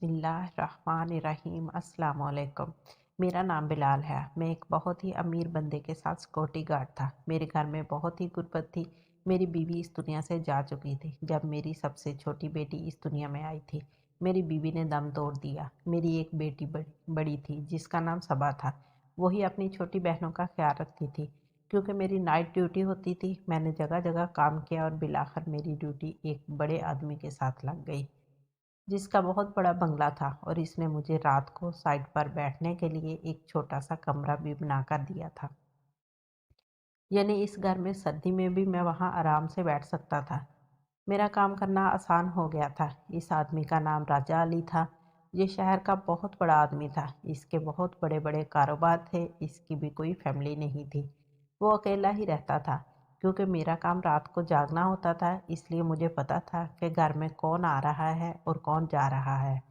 बिस्मिल्लाहिर्रहमानिर्रहीम। अस्सलाम वालेकुम। मेरा नाम बिलाल है। मैं एक बहुत ही अमीर बंदे के साथ सिक्योरिटी गार्ड था। मेरे घर में बहुत ही गुर्बत थी। मेरी बीवी इस दुनिया से जा चुकी थी जब मेरी सबसे छोटी बेटी इस दुनिया में आई थी। मेरी बीवी ने दम तोड़ दिया। मेरी एक बेटी बड़ी थी जिसका नाम सबा था। वही अपनी छोटी बहनों का ख्याल रखती थी। क्योंकि मेरी नाइट ड्यूटी होती थी, मैंने जगह जगह काम किया और बिलाखिर मेरी ड्यूटी एक बड़े आदमी के साथ लग गई जिसका बहुत बड़ा बंगला था, और इसने मुझे रात को साइड पर बैठने के लिए एक छोटा सा कमरा भी बनाकर दिया था। यानी इस घर में सर्दी में भी मैं वहाँ आराम से बैठ सकता था। मेरा काम करना आसान हो गया था। इस आदमी का नाम राजा अली था। ये शहर का बहुत बड़ा आदमी था। इसके बहुत बड़े बड़े कारोबार थे। इसकी भी कोई फैमिली नहीं थी। वो अकेला ही रहता था। क्योंकि मेरा काम रात को जागना होता था, इसलिए मुझे पता था कि घर में कौन आ रहा है और कौन जा रहा है।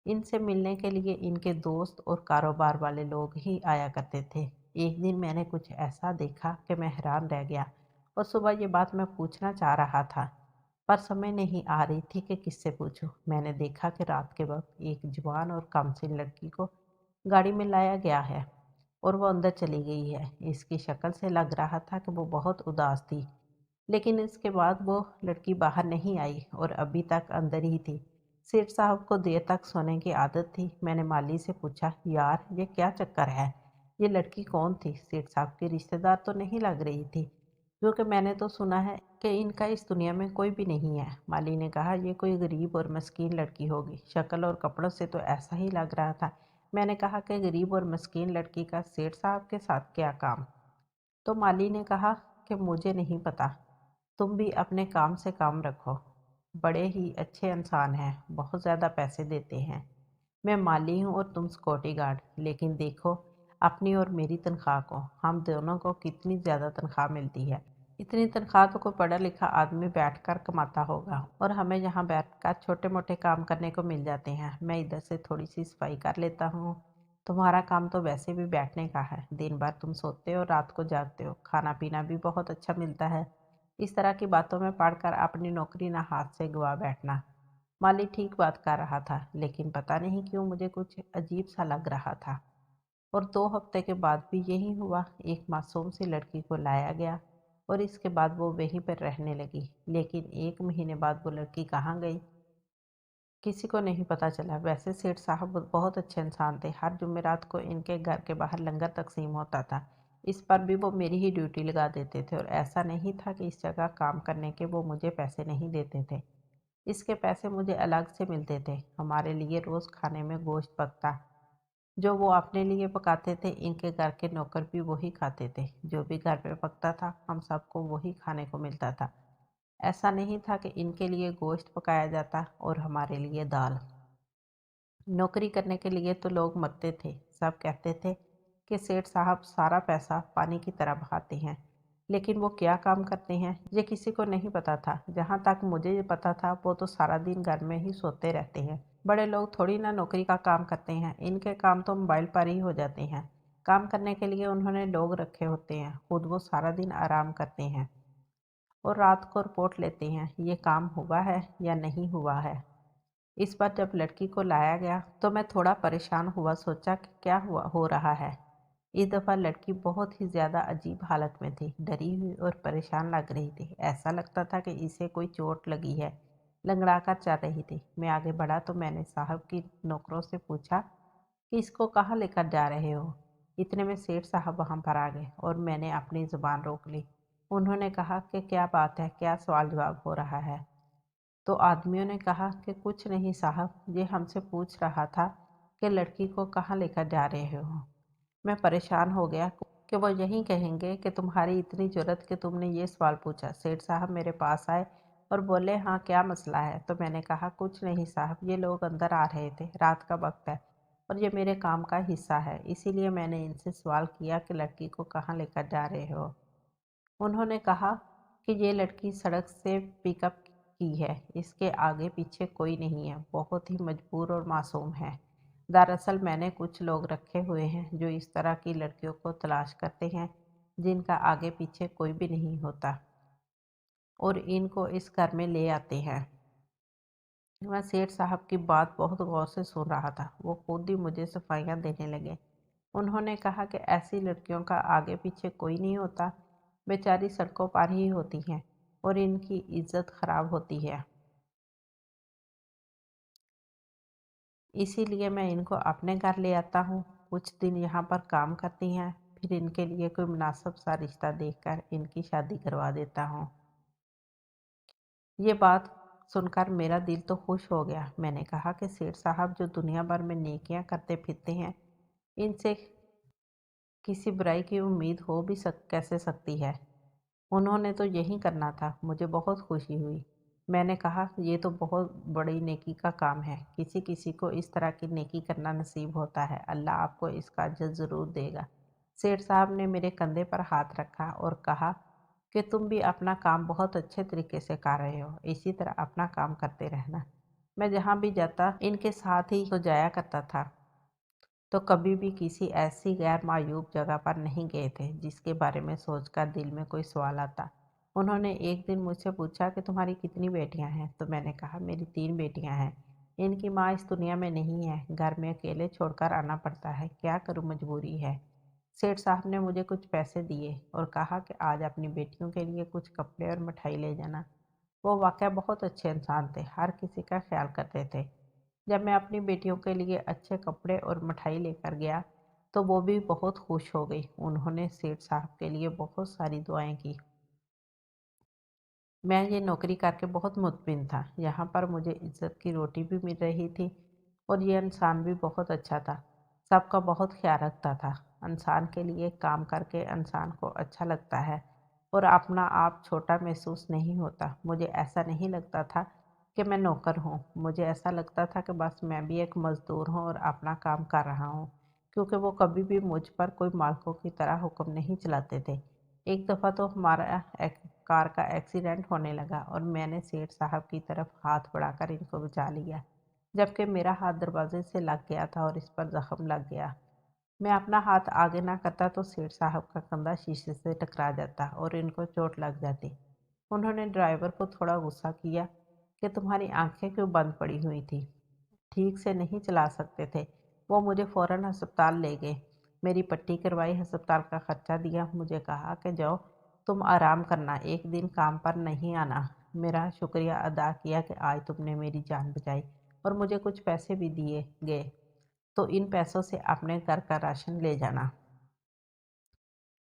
इनसे मिलने के लिए इनके दोस्त और कारोबार वाले लोग ही आया करते थे। एक दिन मैंने कुछ ऐसा देखा कि मैं हैरान रह गया, और सुबह ये बात मैं पूछना चाह रहा था, पर समय नहीं आ रही थी कि किससे पूछूं। मैंने देखा कि रात के वक्त एक जवान और कमसिन लड़की को गाड़ी में लाया गया है और वो अंदर चली गई है। इसकी शक्ल से लग रहा था कि वो बहुत उदास थी। लेकिन इसके बाद वो लड़की बाहर नहीं आई और अभी तक अंदर ही थी। सेठ साहब को देर तक सोने की आदत थी। मैंने माली से पूछा, यार ये क्या चक्कर है? ये लड़की कौन थी? सेठ साहब की रिश्तेदार तो नहीं लग रही थी, क्योंकि मैंने तो सुना है कि इनका इस दुनिया में कोई भी नहीं है। माली ने कहा, ये कोई गरीब और मस्कीन लड़की होगी, शक्ल और कपड़ों से तो ऐसा ही लग रहा था। मैंने कहा कि गरीब और मस्कीन लड़की का सेठ साहब के साथ क्या काम? तो माली ने कहा कि मुझे नहीं पता, तुम भी अपने काम से काम रखो। बड़े ही अच्छे इंसान हैं, बहुत ज़्यादा पैसे देते हैं। मैं माली हूँ और तुम सिक्योरिटी गार्ड, लेकिन देखो अपनी और मेरी तनख्वाह को, हम दोनों को कितनी ज़्यादा तनख्वाह मिलती है। इतनी तनख्वाह तो कोई पढ़ा लिखा आदमी बैठकर कमाता होगा, और हमें यहाँ बैठकर छोटे मोटे काम करने को मिल जाते हैं। मैं इधर से थोड़ी सी सफाई कर लेता हूँ। तुम्हारा काम तो वैसे भी बैठने का है। दिन भर तुम सोते हो, रात को जागते हो, खाना पीना भी बहुत अच्छा मिलता है। इस तरह की बातों में पढ़कर अपनी नौकरी ना हाथ से गवा बैठना। माली ठीक बात कर रहा था, लेकिन पता नहीं क्यों मुझे कुछ अजीब सा लग रहा था। और 2 हफ्ते के बाद भी यही हुआ। एक मासूम सी लड़की को लाया गया और इसके बाद वो वहीं पर रहने लगी। लेकिन 1 महीने बाद वो लड़की कहाँ गई, किसी को नहीं पता चला। वैसे सेठ साहब बहुत अच्छे इंसान थे। हर जुमेरात को इनके घर के बाहर लंगर तकसीम होता था। इस पर भी वो मेरी ही ड्यूटी लगा देते थे, और ऐसा नहीं था कि इस जगह काम करने के वो मुझे पैसे नहीं देते थे। इसके पैसे मुझे अलग से मिलते थे। हमारे लिए रोज़ खाने में गोश्त पकता। जो वो अपने लिए पकाते थे, इनके घर के नौकर भी वही खाते थे। जो भी घर पे पकता था, हम सबको वही खाने को मिलता था। ऐसा नहीं था कि इनके लिए गोश्त पकाया जाता और हमारे लिए दाल। नौकरी करने के लिए तो लोग मरते थे। सब कहते थे कि सेठ साहब सारा पैसा पानी की तरह बहाते हैं, लेकिन वो क्या काम करते हैं ये किसी को नहीं पता था। जहाँ तक मुझे ये पता था, वो तो सारा दिन घर में ही सोते रहते हैं। बड़े लोग थोड़ी ना नौकरी का काम करते हैं, इनके काम तो मोबाइल पर ही हो जाते हैं। काम करने के लिए उन्होंने लोग रखे होते हैं, खुद वो सारा दिन आराम करते हैं और रात को रिपोर्ट लेते हैं, ये काम हुआ है या नहीं हुआ है। इस बार जब लड़की को लाया गया तो मैं थोड़ा परेशान हुआ। सोचा कि क्या हुआ हो रहा है। इस दफ़ा लड़की बहुत ही ज़्यादा अजीब हालत में थी, डरी हुई और परेशान लग रही थी। ऐसा लगता था कि इसे कोई चोट लगी है। लंगड़ा कर चल रही थी। मैं आगे बढ़ा तो मैंने साहब की नौकरों से पूछा कि इसको कहाँ लेकर जा रहे हो। इतने में सेठ साहब वहाँ पर आ गए और मैंने अपनी ज़ुबान रोक ली। उन्होंने कहा कि क्या बात है, क्या सवाल जवाब हो रहा है। तो आदमियों ने कहा कि कुछ नहीं साहब, ये हमसे पूछ रहा था कि लड़की को कहाँ लेकर जा रहे हो। मैं परेशान हो गया कि वो यही कहेंगे कि तुम्हारी इतनी जरूरत कि तुमने ये सवाल पूछा। सेठ साहब मेरे पास आए और बोले, हाँ क्या मसला है? तो मैंने कहा, कुछ नहीं साहब, ये लोग अंदर आ रहे थे, रात का वक्त है और ये मेरे काम का हिस्सा है, इसीलिए मैंने इनसे सवाल किया कि लड़की को कहाँ लेकर जा रहे हो। उन्होंने कहा कि ये लड़की सड़क से पिकअप की है, इसके आगे पीछे कोई नहीं है, बहुत ही मजबूर और मासूम है। दरअसल मैंने कुछ लोग रखे हुए हैं जो इस तरह की लड़कियों को तलाश करते हैं जिनका आगे पीछे कोई भी नहीं होता, और इनको इस घर में ले आते हैं। मैं सेठ साहब की बात बहुत गौर से सुन रहा था। वो खुद ही मुझे सफाइयाँ देने लगे। उन्होंने कहा कि ऐसी लड़कियों का आगे पीछे कोई नहीं होता, बेचारी सड़कों पर ही होती हैं और इनकी इज्जत खराब होती है। इसीलिए मैं इनको अपने घर ले आता हूँ, कुछ दिन यहाँ पर काम करती हैं, फिर इनके लिए कोई मुनासिब सा रिश्ता देखकर इनकी शादी करवा देता हूँ। ये बात सुनकर मेरा दिल तो खुश हो गया। मैंने कहा कि सेठ साहब जो दुनिया भर में नेकियां करते फिरते हैं, इनसे किसी बुराई की उम्मीद हो भी कैसे सकती है। उन्होंने तो यही करना था। मुझे बहुत खुशी हुई। मैंने कहा ये तो बहुत बड़ी नेकी का काम है। किसी किसी को इस तरह की नेकी करना नसीब होता है। अल्लाह आपको इसका अजर ज़रूर देगा। सेठ साहब ने मेरे कंधे पर हाथ रखा और कहा कि तुम भी अपना काम बहुत अच्छे तरीके से कर रहे हो। इसी तरह अपना काम करते रहना। मैं जहाँ भी जाता इनके साथ ही तो जाया करता था, तो कभी भी किसी ऐसी गैर मायूब जगह पर नहीं गए थे जिसके बारे में सोचकर दिल में कोई सवाल आता। उन्होंने एक दिन मुझसे पूछा कि तुम्हारी कितनी बेटियां हैं? तो मैंने कहा मेरी 3 बेटियां हैं। इनकी माँ इस दुनिया में नहीं है, घर में अकेले छोड़कर आना पड़ता है, क्या करूँ, मजबूरी है। सेठ साहब ने मुझे कुछ पैसे दिए और कहा कि आज अपनी बेटियों के लिए कुछ कपड़े और मिठाई ले जाना। वो वाकई बहुत अच्छे इंसान थे, हर किसी का ख्याल करते थे। जब मैं अपनी बेटियों के लिए अच्छे कपड़े और मिठाई लेकर गया तो वो भी बहुत खुश हो गई। उन्होंने सेठ साहब के लिए बहुत सारी दुआएं की। मैं ये नौकरी करके बहुत मुतमिन था। यहाँ पर मुझे इज्जत की रोटी भी मिल रही थी और ये इंसान भी बहुत अच्छा था। सबका बहुत ख्याल रखता था। इंसान के लिए काम करके इंसान को अच्छा लगता है और अपना आप छोटा महसूस नहीं होता। मुझे ऐसा नहीं लगता था कि मैं नौकर हूँ। मुझे ऐसा लगता था कि बस मैं भी एक मज़दूर हूँ और अपना काम कर रहा हूँ, क्योंकि वो कभी भी मुझ पर कोई मालिकों की तरह हुक्म नहीं चलाते थे। एक दफ़ा तो हमारा एक कार का एक्सीडेंट होने लगा और मैंने सेठ साहब की तरफ हाथ बढ़ाकर इनको बचा लिया, जबकि मेरा हाथ दरवाजे से लग गया था और इस पर जख्म लग गया। मैं अपना हाथ आगे ना करता तो सेठ साहब का कंधा शीशे से टकरा जाता और इनको चोट लग जाती। उन्होंने ड्राइवर को थोड़ा गुस्सा किया कि तुम्हारी आंखें क्यों बंद पड़ी हुई थी, ठीक से नहीं चला सकते थे। वो मुझे फ़ौरन अस्पताल ले गए, मेरी पट्टी करवाई, अस्पताल का खर्चा दिया, मुझे कहा कि जाओ तुम आराम करना, एक दिन काम पर नहीं आना। मेरा शुक्रिया अदा किया कि आज तुमने मेरी जान बचाई और मुझे कुछ पैसे भी दिए गए, तो इन पैसों से अपने घर का राशन ले जाना।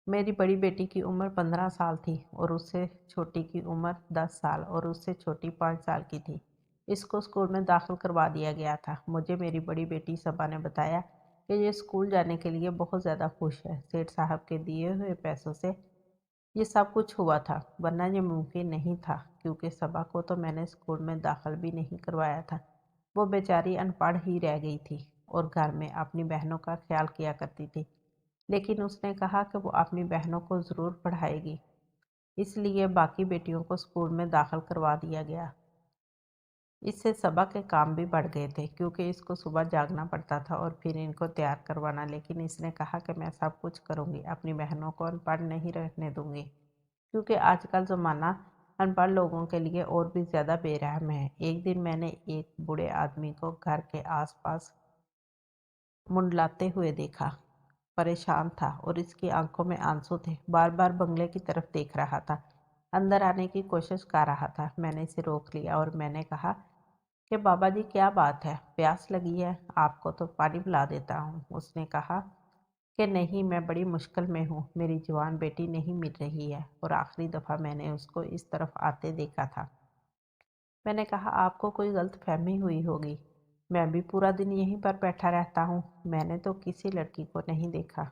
मेरी बड़ी बेटी की उम्र 15 साल थी और उससे छोटी की उम्र 10 साल और उससे छोटी 5 साल की थी। इसको स्कूल में दाखिल करवा दिया गया था। मुझे मेरी बड़ी बेटी सबा ने बताया कि ये स्कूल जाने के लिए बहुत ज़्यादा खुश है। सेठ साहब के दिए हुए पैसों से ये सब कुछ हुआ था, वरना ये मुमकिन नहीं था, क्योंकि सबा को तो मैंने स्कूल में दाखिल भी नहीं करवाया था। वो बेचारी अनपढ़ ही रह गई थी और घर में अपनी बहनों का ख्याल किया करती थी। लेकिन उसने कहा कि वो अपनी बहनों को ज़रूर पढ़ाएगी, इसलिए बाकी बेटियों को स्कूल में दाखिल करवा दिया गया। इससे सबा के काम भी बढ़ गए थे, क्योंकि इसको सुबह जागना पड़ता था और फिर इनको तैयार करवाना। लेकिन इसने कहा कि मैं सब कुछ करूँगी, अपनी बहनों को अनपढ़ नहीं रहने दूँगी, क्योंकि आजकल ज़माना अनपढ़ लोगों के लिए और भी ज़्यादा बेरहम है। एक दिन मैंने एक बूढ़े आदमी को घर के आसपास मुंडलाते हुए देखा। परेशान था और इसकी आंखों में आंसू थे। बार बार बंगले की तरफ देख रहा था, अंदर आने की कोशिश कर रहा था। मैंने इसे रोक लिया और मैंने कहा कि बाबा जी क्या बात है, प्यास लगी है? आपको तो पानी पिला देता हूँ। उसने कहा कि नहीं, मैं बड़ी मुश्किल में हूँ, मेरी जवान बेटी नहीं मिल रही है और आखिरी दफ़ा मैंने उसको इस तरफ आते देखा था। मैंने कहा आपको कोई गलतफहमी हुई होगी, मैं भी पूरा दिन यहीं पर बैठा रहता हूँ, मैंने तो किसी लड़की को नहीं देखा।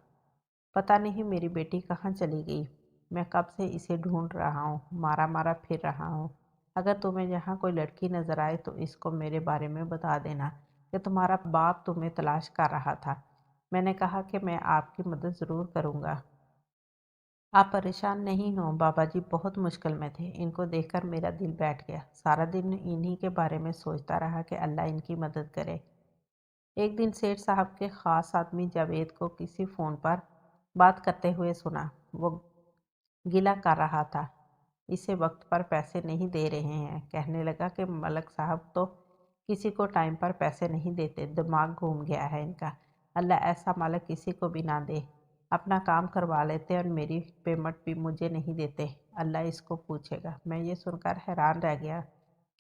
पता नहीं मेरी बेटी कहाँ चली गई। मैं कब से इसे ढूंढ रहा हूँ, मारा मारा फिर रहा हूँ। अगर तुम्हें यहाँ कोई लड़की नज़र आए तो इसको मेरे बारे में बता देना कि तुम्हारा बाप तुम्हें तलाश कर रहा था। मैंने कहा कि मैं आपकी मदद ज़रूर करूँगा। आप परेशान नहीं हो, बाबा जी बहुत मुश्किल में थे। इनको देखकर मेरा दिल बैठ गया। सारा दिन इन्हीं के बारे में सोचता रहा कि अल्लाह इनकी मदद करे। एक दिन सेठ साहब के ख़ास आदमी जावेद को किसी फ़ोन पर बात करते हुए सुना। वो गिला कर रहा था, इसे वक्त पर पैसे नहीं दे रहे हैं। कहने लगा कि मलक साहब तो किसी को टाइम पर पैसे नहीं देते, दिमाग घूम गया है इनका। अल्लाह ऐसा मालिक किसी को भी ना दे। अपना काम करवा लेते और मेरी पेमेंट भी मुझे नहीं देते। अल्लाह इसको पूछेगा। मैं ये सुनकर हैरान रह गया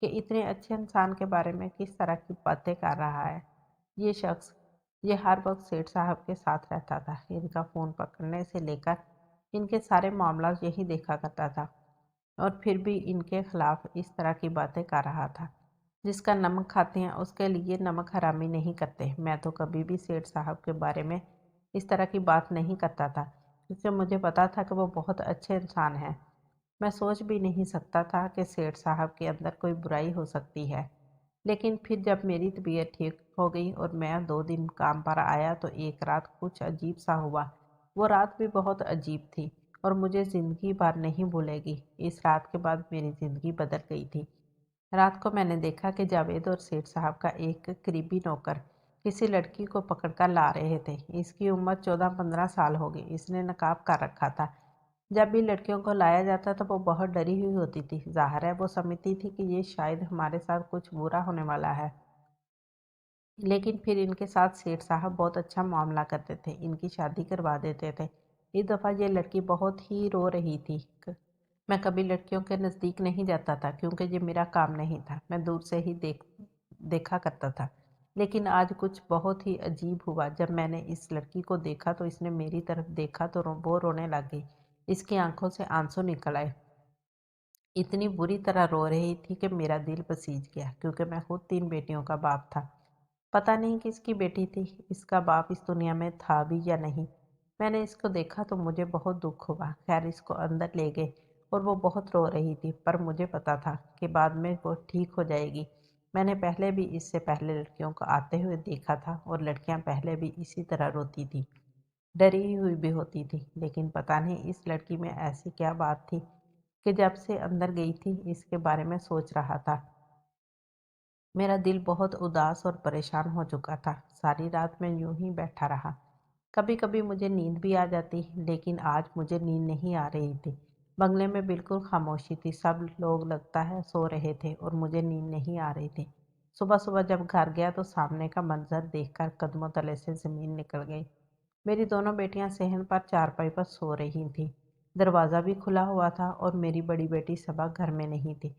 कि इतने अच्छे इंसान के बारे में किस तरह की बातें कर रहा है ये शख्स। ये हर वक्त सेठ साहब के साथ रहता था। इनका फ़ोन पकड़ने से लेकर इनके सारे मामला यही देखा करता था, और फिर भी इनके खिलाफ इस तरह की बातें कर रहा था। जिसका नमक खाते हैं उसके लिए नमक हरामी नहीं करते। मैं तो कभी भी सेठ साहब के बारे में इस तरह की बात नहीं करता था, क्योंकि मुझे पता था कि वो बहुत अच्छे इंसान हैं। मैं सोच भी नहीं सकता था कि सेठ साहब के अंदर कोई बुराई हो सकती है। लेकिन फिर जब मेरी तबीयत ठीक हो गई और मैं 2 दिन काम पर आया तो एक रात कुछ अजीब सा हुआ। वो रात भी बहुत अजीब थी और मुझे ज़िंदगी भर नहीं भूलेगी। इस रात के बाद मेरी ज़िंदगी बदल गई थी। रात को मैंने देखा कि जावेद और सेठ साहब का एक करीबी नौकर किसी लड़की को पकड़कर ला रहे थे। इसकी उम्र 14-15 साल होगी। इसने नकाब कर रखा था। जब भी लड़कियों को लाया जाता था वो बहुत डरी हुई होती थी। ज़ाहिर है वो समझती थी कि ये शायद हमारे साथ कुछ बुरा होने वाला है। लेकिन फिर इनके साथ सेठ साहब बहुत अच्छा मामला करते थे। इनकी शादी करवा देते थे। इस दफ़ा ये लड़की बहुत ही रो रही थी। मैं कभी लड़कियों के नज़दीक नहीं जाता था, क्योंकि ये मेरा काम नहीं था। मैं दूर से ही देखा करता था। लेकिन आज कुछ बहुत ही अजीब हुआ। जब मैंने इस लड़की को देखा तो इसने मेरी तरफ देखा तो वो रोने लग गई। इसकी आंखों से आंसू निकल आए। इतनी बुरी तरह रो रही थी कि मेरा दिल पसीज गया, क्योंकि मैं खुद 3 बेटियों का बाप था। पता नहीं किसकी बेटी थी। इसका बाप इस दुनिया में था भी या नहीं। मैंने इसको देखा तो मुझे बहुत दुख हुआ। खैर इसको अंदर ले गए और वो बहुत रो रही थी, पर मुझे पता था कि बाद में वो ठीक हो जाएगी। मैंने पहले भी इससे पहले लड़कियों को आते हुए देखा था और लड़कियां पहले भी इसी तरह रोती थी, डरी हुई भी होती थी। लेकिन पता नहीं इस लड़की में ऐसी क्या बात थी कि जब से अंदर गई थी इसके बारे में सोच रहा था। मेरा दिल बहुत उदास और परेशान हो चुका था। सारी रात मैं यूं ही बैठा रहा। कभी कभी मुझे नींद भी आ जाती, लेकिन आज मुझे नींद नहीं आ रही थी। बंगले में बिल्कुल खामोशी थी। सब लोग लगता है सो रहे थे और मुझे नींद नहीं आ रही थी। सुबह सुबह जब घर गया तो सामने का मंजर देखकर कदमों तले से ज़मीन निकल गई। मेरी दोनों बेटियां सहन पर चारपाई पर सो रही थीं। दरवाज़ा भी खुला हुआ था और मेरी बड़ी बेटी सबा घर में नहीं थी।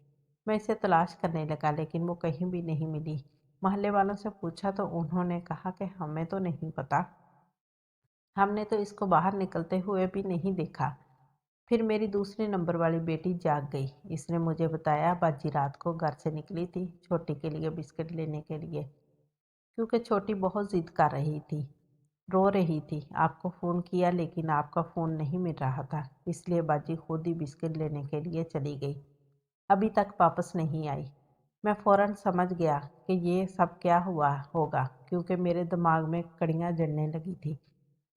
मैं इसे तलाश करने लगा, लेकिन वो कहीं भी नहीं मिली। मोहल्ले वालों से पूछा तो उन्होंने कहा कि हमें तो नहीं पता, हमने तो इसको बाहर निकलते हुए भी नहीं देखा। फिर मेरी दूसरी नंबर वाली बेटी जाग गई। इसने मुझे बताया बाजी रात को घर से निकली थी छोटी के लिए बिस्किट लेने के लिए, क्योंकि छोटी बहुत जिद कर रही थी, रो रही थी। आपको फ़ोन किया लेकिन आपका फ़ोन नहीं मिल रहा था, इसलिए बाजी खुद ही बिस्किट लेने के लिए चली गई। अभी तक वापस नहीं आई। मैं फ़ौरन समझ गया कि ये सब क्या हुआ होगा, क्योंकि मेरे दिमाग में कड़ियाँ जलने लगी थी।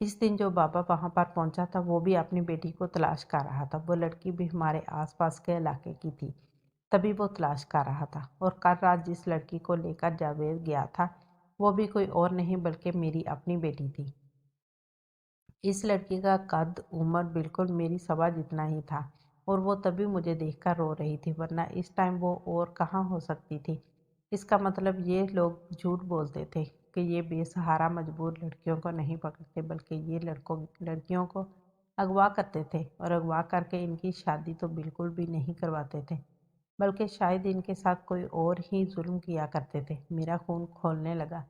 इस दिन जो बाबा वहाँ पर पहुँचा था वो भी अपनी बेटी को तलाश कर रहा था। वो लड़की भी हमारे आसपास के इलाके की थी, तभी वो तलाश कर रहा था। और कल रात जिस लड़की को लेकर जावेद गया था वो भी कोई और नहीं बल्कि मेरी अपनी बेटी थी। इस लड़की का कद उम्र बिल्कुल मेरी सबा जितना ही था, और वो तभी मुझे देखकर रो रही थी, वरना इस टाइम वो और कहाँ हो सकती थी। इसका मतलब ये लोग झूठ बोलते थे कि ये बेसहारा मजबूर लड़कियों को नहीं पकड़ते, बल्कि ये लड़कियों को अगवा करते थे, और अगवा करके इनकी शादी तो बिल्कुल भी नहीं करवाते थे, बल्कि शायद इनके साथ कोई और ही जुल्म किया करते थे। मेरा खून खौलने लगा।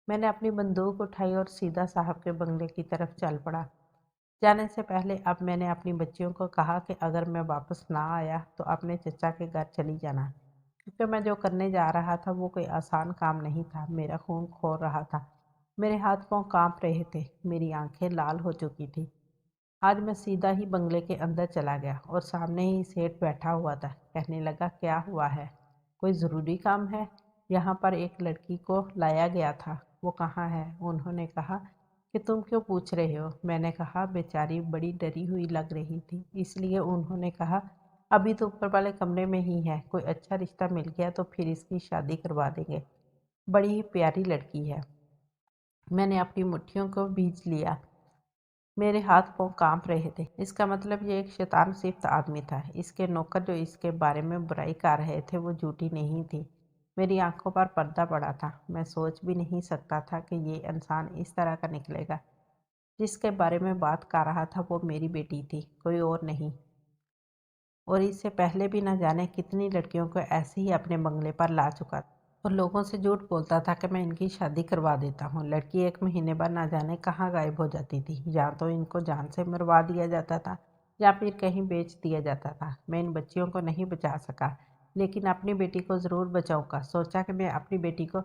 मैंने अपनी बंदूक उठाई और सीधा साहब के बंगले की तरफ चल पड़ा। जाने से पहले अब मैंने अपनी बच्चियों को कहा कि अगर मैं वापस ना आया तो अपने चचा के घर चली जाना, क्योंकि मैं जो करने जा रहा था वो कोई आसान काम नहीं था। मेरा खून खौल रहा था, मेरे हाथ पांव कांप रहे थे, मेरी आंखें लाल हो चुकी थी। आज मैं सीधा ही बंगले के अंदर चला गया और सामने ही सेठ बैठा हुआ था। कहने लगा, क्या हुआ है? कोई ज़रूरी काम है? यहाँ पर एक लड़की को लाया गया था, वो कहाँ है? उन्होंने कहा कि तुम क्यों पूछ रहे हो? मैंने कहा बेचारी बड़ी डरी हुई लग रही थी। इसलिए उन्होंने कहा अभी तो ऊपर वाले कमरे में ही है, कोई अच्छा रिश्ता मिल गया तो फिर इसकी शादी करवा देंगे। बड़ी ही प्यारी लड़की है। मैंने अपनी मुट्ठियों को भींच लिया, मेरे हाथ पाँव कांप रहे थे। इसका मतलब ये एक शैतान सिफ्त आदमी था। इसके नौकर जो इसके बारे में बुराई कर रहे थे वो झूठी नहीं थी। मेरी आंखों पर पर्दा पड़ा था। मैं सोच भी नहीं सकता था कि ये इंसान इस तरह का निकलेगा। जिसके बारे में बात कर रहा था वो मेरी बेटी थी, कोई और नहीं। और इससे पहले भी न जाने कितनी लड़कियों को ऐसे ही अपने बंगले पर ला चुका था और लोगों से झूठ बोलता था कि मैं इनकी शादी करवा देता हूँ। लड़की 1 महीने बाद न जाने कहाँ गायब हो जाती थी। या तो इनको जान से मरवा दिया जाता था या फिर कहीं बेच दिया जाता था। मैं इन बच्चियों को नहीं बचा सका, लेकिन अपनी बेटी को ज़रूर बचाऊंगा। सोचा कि मैं अपनी बेटी को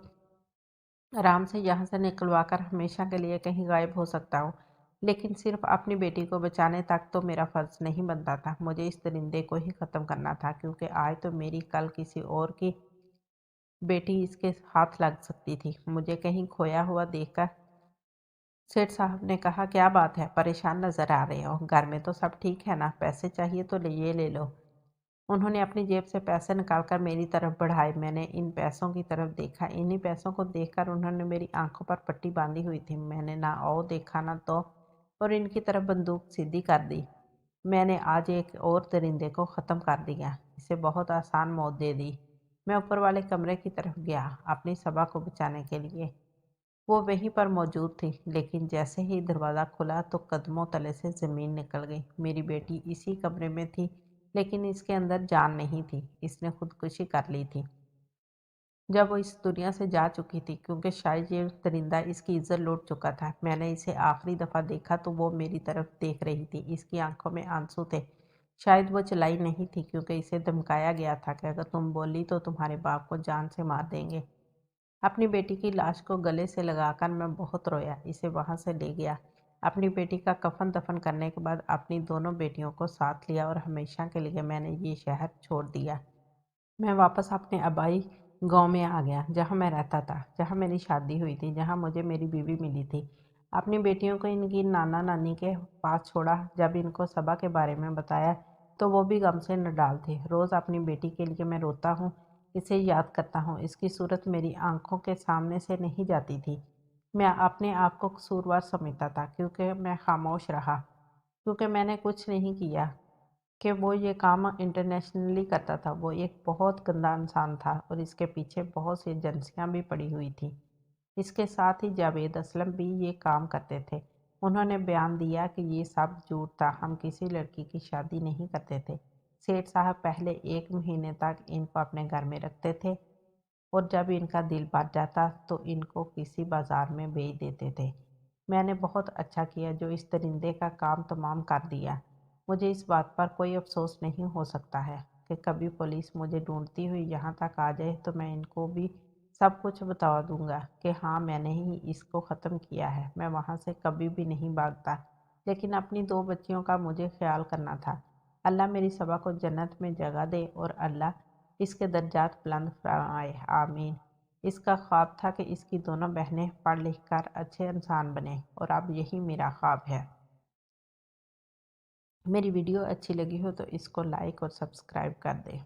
आराम से यहाँ से निकलवा कर हमेशा के लिए कहीं गायब हो सकता हूँ, लेकिन सिर्फ अपनी बेटी को बचाने तक तो मेरा फ़र्ज़ नहीं बनता था। मुझे इस दरिंदे को ही ख़त्म करना था, क्योंकि आज तो मेरी, कल किसी और की बेटी इसके हाथ लग सकती थी। मुझे कहीं खोया हुआ देखकर सेठ साहब ने कहा, क्या बात है, परेशान नज़र आ रहे हो? घर में तो सब ठीक है ना? पैसे चाहिए तो ये ले लो। उन्होंने अपनी जेब से पैसे निकालकर मेरी तरफ बढ़ाए। मैंने इन पैसों की तरफ देखा। इन्हीं पैसों को देखकर उन्होंने मेरी आंखों पर पट्टी बांधी हुई थी। मैंने ना ओ देखा ना तो, और इनकी तरफ बंदूक सीधी कर दी। मैंने आज एक और दरिंदे को ख़त्म कर दिया। इसे बहुत आसान मौत दे दी। मैं ऊपर वाले कमरे की तरफ गया अपनी सबा को बचाने के लिए। वो वहीं पर मौजूद थी, लेकिन जैसे ही दरवाज़ा खुला तो कदमों तले से ज़मीन निकल गई। मेरी बेटी इसी कमरे में थी, लेकिन इसके अंदर जान नहीं थी। इसने खुदकुशी कर ली थी जब वो इस दुनिया से जा चुकी थी, क्योंकि शायद ये दरिंदा इसकी इज्जत लूट चुका था। मैंने इसे आखिरी दफ़ा देखा तो वो मेरी तरफ देख रही थी। इसकी आंखों में आंसू थे। शायद वो चलाई नहीं थी, क्योंकि इसे धमकाया गया था कि अगर तुम बोली तो तुम्हारे बाप को जान से मार देंगे। अपनी बेटी की लाश को गले से लगाकर मैं बहुत रोया। इसे वहाँ से ले गया। अपनी बेटी का कफन दफन करने के बाद अपनी दोनों बेटियों को साथ लिया और हमेशा के लिए मैंने ये शहर छोड़ दिया। मैं वापस अपने आबाई गांव में आ गया, जहां मैं रहता था, जहां मेरी शादी हुई थी, जहां मुझे मेरी बीवी मिली थी। अपनी बेटियों को इनकी नाना नानी के पास छोड़ा। जब इनको सबा के बारे में बताया तो वो भी गम से निडाल थे। रोज़ अपनी बेटी के लिए मैं रोता हूँ, इसे याद करता हूँ। इसकी सूरत मेरी आंखों के सामने से नहीं जाती थी। मैं अपने आप को कसूरवार समझता था, क्योंकि मैं खामोश रहा, क्योंकि मैंने कुछ नहीं किया कि वो ये काम इंटरनेशनली करता था। वो एक बहुत गंदा इंसान था और इसके पीछे बहुत सी एजेंसियां भी पड़ी हुई थी। इसके साथ ही जावेद असलम भी ये काम करते थे। उन्होंने बयान दिया कि ये सब झूठ था, हम किसी लड़की की शादी नहीं करते थे। सेठ साहब पहले 1 महीने तक इनको अपने घर में रखते थे और जब इनका दिल भर जाता तो इनको किसी बाजार में बेच देते थे। मैंने बहुत अच्छा किया जो इस दरिंदे का काम तमाम कर दिया। मुझे इस बात पर कोई अफसोस नहीं हो सकता है कि कभी पुलिस मुझे ढूंढती हुई यहाँ तक आ जाए तो मैं इनको भी सब कुछ बता दूंगा कि हाँ, मैंने ही इसको ख़त्म किया है। मैं वहाँ से कभी भी नहीं भागता, लेकिन अपनी 2 बच्चियों का मुझे ख्याल करना था। अल्लाह मेरी सबा को जन्नत में जगह दे और अल्लाह इसके दर्जात बुलंद फरमाए, आमीन। इसका ख्वाब था कि इसकी दोनों बहनें पढ़ लिख कर अच्छे इंसान बने, और अब यही मेरा ख्वाब है। मेरी वीडियो अच्छी लगी हो तो इसको लाइक और सब्सक्राइब कर दें।